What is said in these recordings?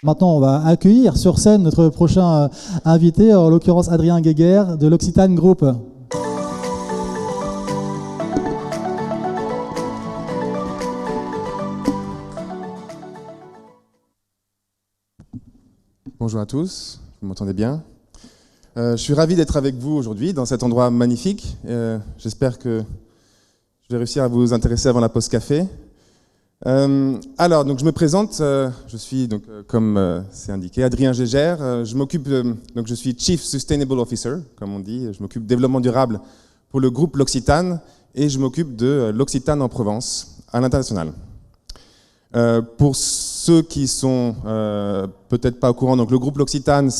Maintenant, on va accueillir sur scène notre prochain invité, en l'occurrence Adrien Guéguer de l'Occitane Group. Bonjour à tous, vous m'entendez bien? Je suis ravi d'être avec vous aujourd'hui dans cet endroit magnifique. J'espère que je vais réussir à vous intéresser avant la pause café. Alors, donc je me présente, je suis, donc, comme c'est indiqué, Adrien Guéguer. Donc je suis Chief Sustainable Officer, comme on dit. Je m'occupe du développement durable pour le groupe L'Occitane et je m'occupe de l'Occitane en Provence, à l'international. Pour ceux qui sont peut-être pas au courant, donc le groupe L'Occitane,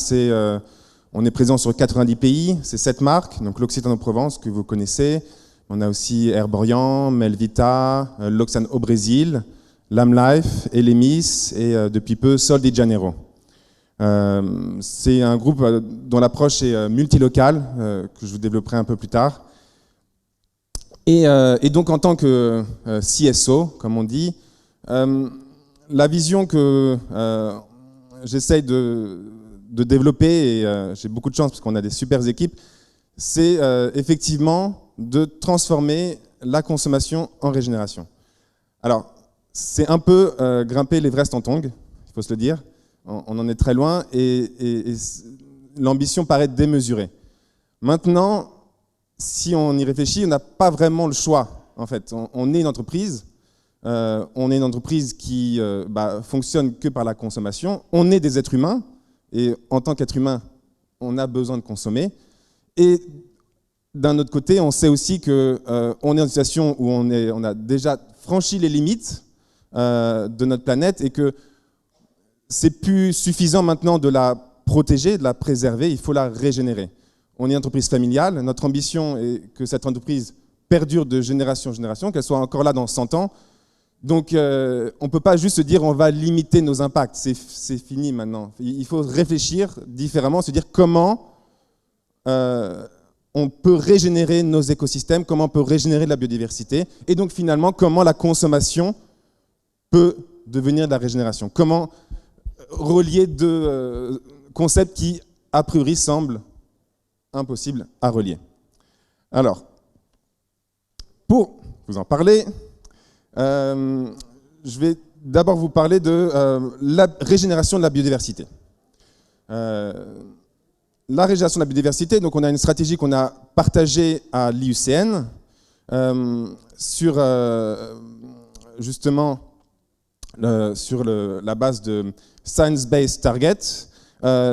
on est présent sur 90 pays, c'est 7 marques, donc l'Occitane en Provence que vous connaissez. On a aussi Herborian, Melvita, L'Occitane au Brésil, Lamlife, Elemis et depuis peu Sol de Janeiro. C'est un groupe dont l'approche est multilocale, que je vous développerai un peu plus tard. Et donc en tant que CSO, comme on dit, la vision que j'essaye de développer, et j'ai beaucoup de chance parce qu'on a des super équipes, c'est effectivement de transformer la consommation en régénération. Alors, c'est un peu grimper l'Everest en tongs, il faut se le dire. On en est très loin et l'ambition paraît démesurée. Maintenant, si on y réfléchit, on n'a pas vraiment le choix. En fait, on est une entreprise. On est une entreprise qui fonctionne que par la consommation. On est des êtres humains et en tant qu'être humain, on a besoin de consommer. Et d'un autre côté, on sait aussi qu'on est dans une situation où on a déjà franchi les limites de notre planète et que c'est plus suffisant maintenant de la protéger, de la préserver, il faut la régénérer. On est une entreprise familiale, notre ambition est que cette entreprise perdure de génération en génération, qu'elle soit encore là dans 100 ans. Donc, on ne peut pas juste se dire on va limiter nos impacts, c'est fini maintenant. Il faut réfléchir différemment, se dire comment on peut régénérer nos écosystèmes, comment on peut régénérer la biodiversité, et donc finalement comment la consommation peut devenir de la régénération. Comment relier deux concepts qui, a priori, semblent impossibles à relier. Alors, pour vous en parler, je vais d'abord vous parler de la régénération de la biodiversité. La régénération de la biodiversité, donc on a une stratégie qu'on a partagée à l'IUCN sur justement sur la base de Science-Based Target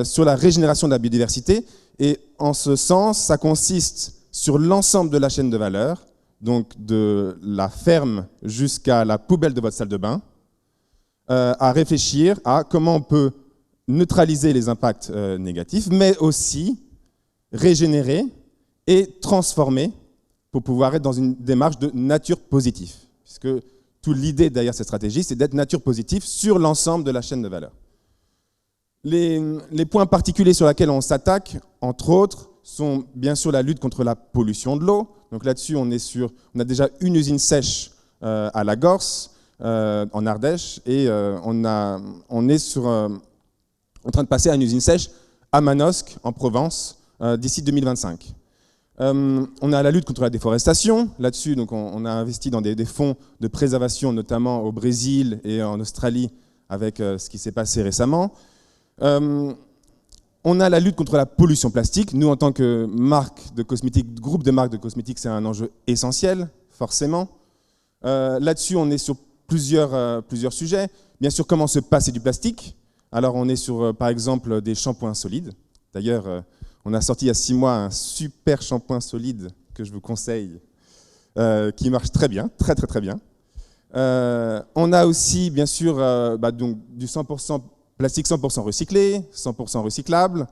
sur la régénération de la biodiversité. Et en ce sens, ça consiste sur l'ensemble de la chaîne de valeur, donc de la ferme jusqu'à la poubelle de votre salle de bain, à réfléchir à comment on peut neutraliser les impacts négatifs, mais aussi régénérer et transformer pour pouvoir être dans une démarche de nature positive. Puisque toute l'idée derrière cette stratégie, c'est d'être nature positive sur l'ensemble de la chaîne de valeur. Les points particuliers sur lesquels on s'attaque, entre autres, sont bien sûr la lutte contre la pollution de l'eau. Donc là-dessus, on a déjà une usine sèche à la Gorse, en Ardèche, et on est en train de passer à une usine sèche à Manosque, en Provence, d'ici 2025. On a la lutte contre la déforestation. Là-dessus, donc on a investi dans des fonds de préservation, notamment au Brésil et en Australie, avec ce qui s'est passé récemment. On a la lutte contre la pollution plastique. Nous, en tant que marque de cosmétiques, groupe de marques de cosmétiques, c'est un enjeu essentiel, forcément. Là-dessus, on est sur plusieurs sujets. Bien sûr, comment se passer du plastique. Alors, on est sur, par exemple, des shampoings solides. D'ailleurs, on a sorti il y a 6 mois un super shampoing solide que je vous conseille, qui marche très bien, très très très bien. On a aussi, bien sûr, donc, du 100% plastique 100% recyclé, 100% recyclable,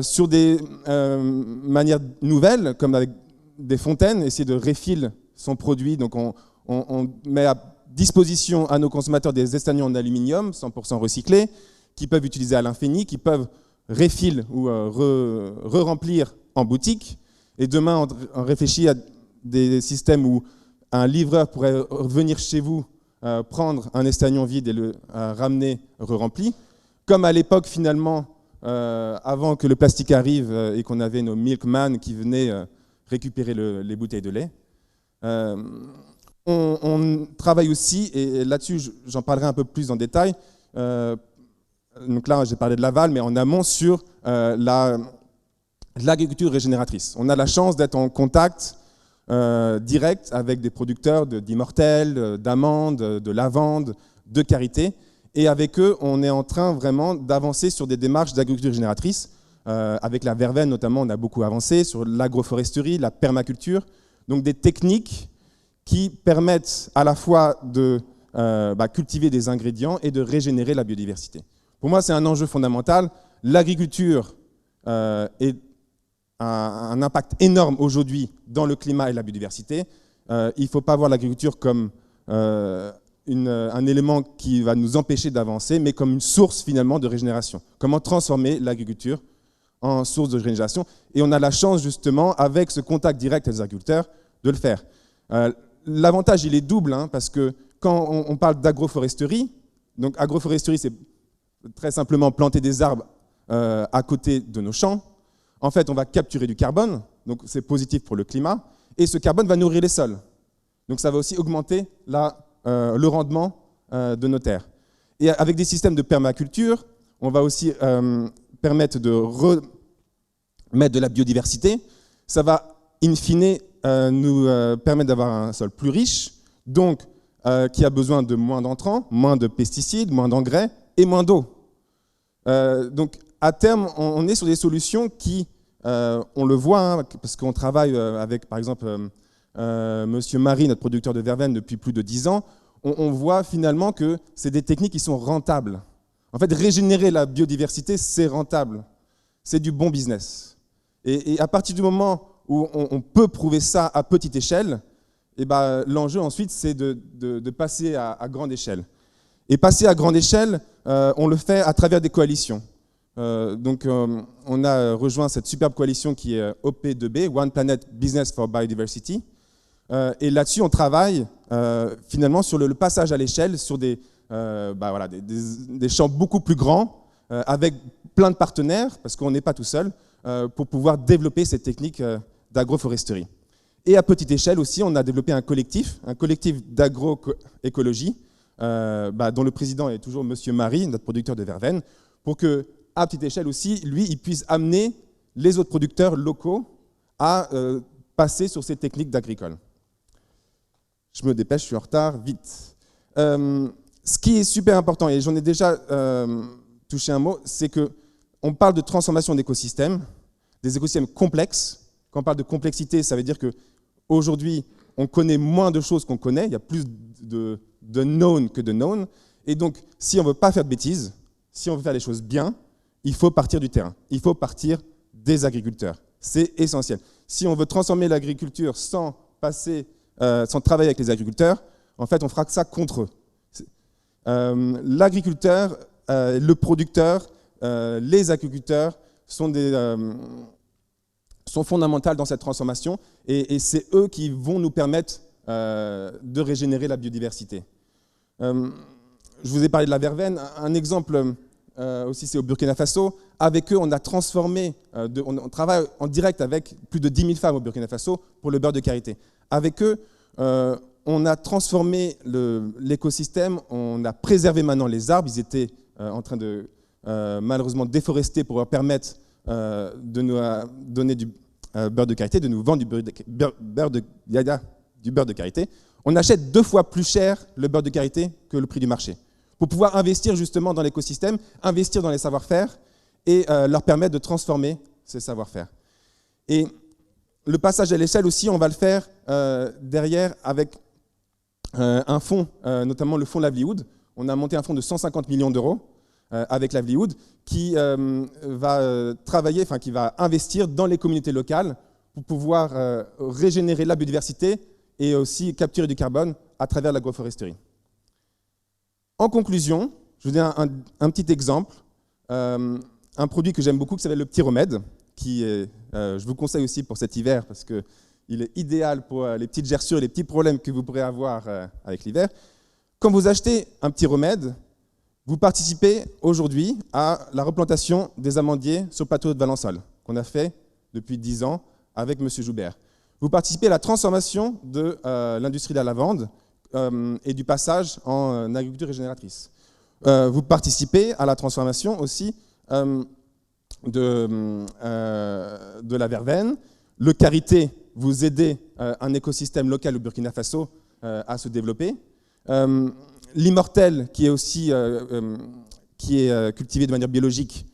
sur des manières nouvelles, comme avec des fontaines, essayer de refill son produit. Donc on met à disposition à nos consommateurs des estagnons en aluminium 100% recyclés, qui peuvent utiliser à l'infini, qui peuvent refill ou re-remplir en boutique. Et demain, on réfléchit à des systèmes où un livreur pourrait venir chez vous, prendre un estagnon vide et le ramener re-rempli. Comme à l'époque, finalement, avant que le plastique arrive et qu'on avait nos milkman qui venaient récupérer les bouteilles de lait. On travaille aussi, et là-dessus j'en parlerai un peu plus en détail, donc là j'ai parlé de l'aval, mais en amont sur l'agriculture régénératrice. On a la chance d'être en contact direct avec des producteurs d'immortelles, d'amandes, de lavande, de karité, et avec eux on est en train vraiment d'avancer sur des démarches d'agriculture régénératrice. Avec la verveine notamment, on a beaucoup avancé sur l'agroforesterie, la permaculture, donc des techniques qui permettent à la fois de cultiver des ingrédients et de régénérer la biodiversité. Pour moi, c'est un enjeu fondamental. L'agriculture est un impact énorme aujourd'hui dans le climat et la biodiversité. Il ne faut pas voir l'agriculture comme un élément qui va nous empêcher d'avancer, mais comme une source finalement de régénération. Comment transformer l'agriculture en source de régénération. Et on a la chance justement, avec ce contact direct avec les agriculteurs, de le faire. L'avantage, il est double, parce que quand on parle d'agroforesterie, donc agroforesterie, c'est très simplement planter des arbres à côté de nos champs. En fait, on va capturer du carbone, donc c'est positif pour le climat, et ce carbone va nourrir les sols. Donc ça va aussi augmenter le rendement de nos terres. Et avec des systèmes de permaculture, on va aussi permettre de remettre de la biodiversité. Ça va, in fine, nous permettre d'avoir un sol plus riche, donc qui a besoin de moins d'entrants, moins de pesticides, moins d'engrais et moins d'eau. Donc à terme, on est sur des solutions qui, on le voit, parce qu'on travaille avec, par exemple, Monsieur Marie, notre producteur de verveine, depuis plus de 10 ans, on voit finalement que c'est des techniques qui sont rentables. En fait, régénérer la biodiversité, c'est rentable. C'est du bon business. Et à partir du moment où on peut prouver ça à petite échelle, l'enjeu ensuite, c'est de passer à grande échelle. Et passer à grande échelle, on le fait à travers des coalitions. Donc, on a rejoint cette superbe coalition qui est OP2B, One Planet Business for Biodiversity. Et là-dessus, on travaille finalement sur le passage à l'échelle, sur des champs beaucoup plus grands, avec plein de partenaires, parce qu'on n'est pas tout seul, pour pouvoir développer cette technique d'agroforesterie. Et à petite échelle aussi, on a développé un collectif d'agroécologie, dont le président est toujours Monsieur Marie, notre producteur de verveine, pour que, à petite échelle aussi, lui, il puisse amener les autres producteurs locaux à passer sur ces techniques d'agricole. Je me dépêche, je suis en retard, vite. Ce qui est super important, et j'en ai déjà touché un mot, c'est qu'on parle de transformation d'écosystèmes, des écosystèmes complexes. Quand on parle de complexité, ça veut dire qu'aujourd'hui, on connaît moins de choses qu'on connaît, il y a plus de known que de known. Et donc, si on ne veut pas faire de bêtises, si on veut faire les choses bien, il faut partir du terrain, il faut partir des agriculteurs. C'est essentiel. Si on veut transformer l'agriculture sans travailler avec les agriculteurs, en fait, on fera que ça contre eux. L'agriculteur, le producteur, les agriculteurs sont fondamentaux dans cette transformation et c'est eux qui vont nous permettre de régénérer la biodiversité. Je vous ai parlé de la verveine. Un exemple aussi, c'est au Burkina Faso. Avec eux, on a transformé, on travaille en direct avec plus de 10 000 femmes au Burkina Faso pour le beurre de karité. Avec eux, on a transformé l'écosystème, on a préservé maintenant les arbres. Ils étaient en train de malheureusement déforester pour leur permettre de nous donner du beurre de karité, de nous vendre du beurre de karité. On achète 2 fois plus cher le beurre de karité que le prix du marché, pour pouvoir investir justement dans l'écosystème, investir dans les savoir-faire et leur permettre de transformer ces savoir-faire. Et le passage à l'échelle aussi, on va le faire derrière avec un fonds, notamment le fonds Livelihood. On a monté un fonds de 150 millions d'euros avec Livelihood qui va travailler, qui va investir dans les communautés locales pour pouvoir régénérer la biodiversité et aussi capturer du carbone à travers l'agroforesterie. En conclusion, je vous donne un petit exemple, un produit que j'aime beaucoup qui s'appelle le Petit Remède, qui est, je vous conseille aussi pour cet hiver parce qu'il est idéal pour les petites gerçures et les petits problèmes que vous pourrez avoir avec l'hiver. Quand vous achetez un Petit Remède, Vous participez aujourd'hui à la replantation des amandiers sur le plateau de Valençol, qu'on a fait depuis 10 ans avec M. Joubert. Vous participez à la transformation de l'industrie de la lavande et du passage en agriculture régénératrice. Vous participez à la transformation aussi de la verveine. Le karité, vous aidez un écosystème local au Burkina Faso à se développer. L'immortel, qui est aussi cultivé de manière biologique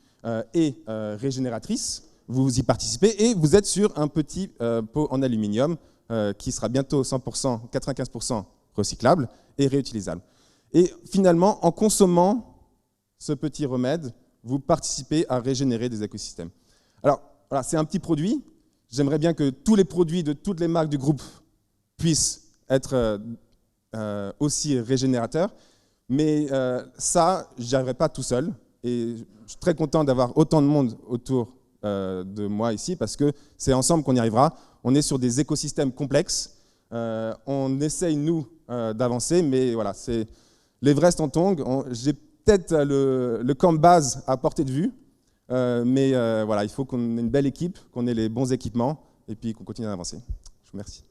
et régénératrice, vous y participez et vous êtes sur un petit pot en aluminium qui sera bientôt 100%, 95% recyclable et réutilisable. Et finalement, en consommant ce petit remède, vous participez à régénérer des écosystèmes. Alors, voilà, c'est un petit produit. J'aimerais bien que tous les produits de toutes les marques du groupe puissent être aussi régénérateurs, mais ça, je n'y arriverai pas tout seul. Et je suis très content d'avoir autant de monde autour de moi ici, parce que c'est ensemble qu'on y arrivera. On est sur des écosystèmes complexes. On essaye, nous, d'avancer, mais voilà, c'est l'Everest en tongs. J'ai peut-être le camp de base à portée de vue, mais voilà, il faut qu'on ait une belle équipe, qu'on ait les bons équipements, et puis qu'on continue à avancer. Je vous remercie.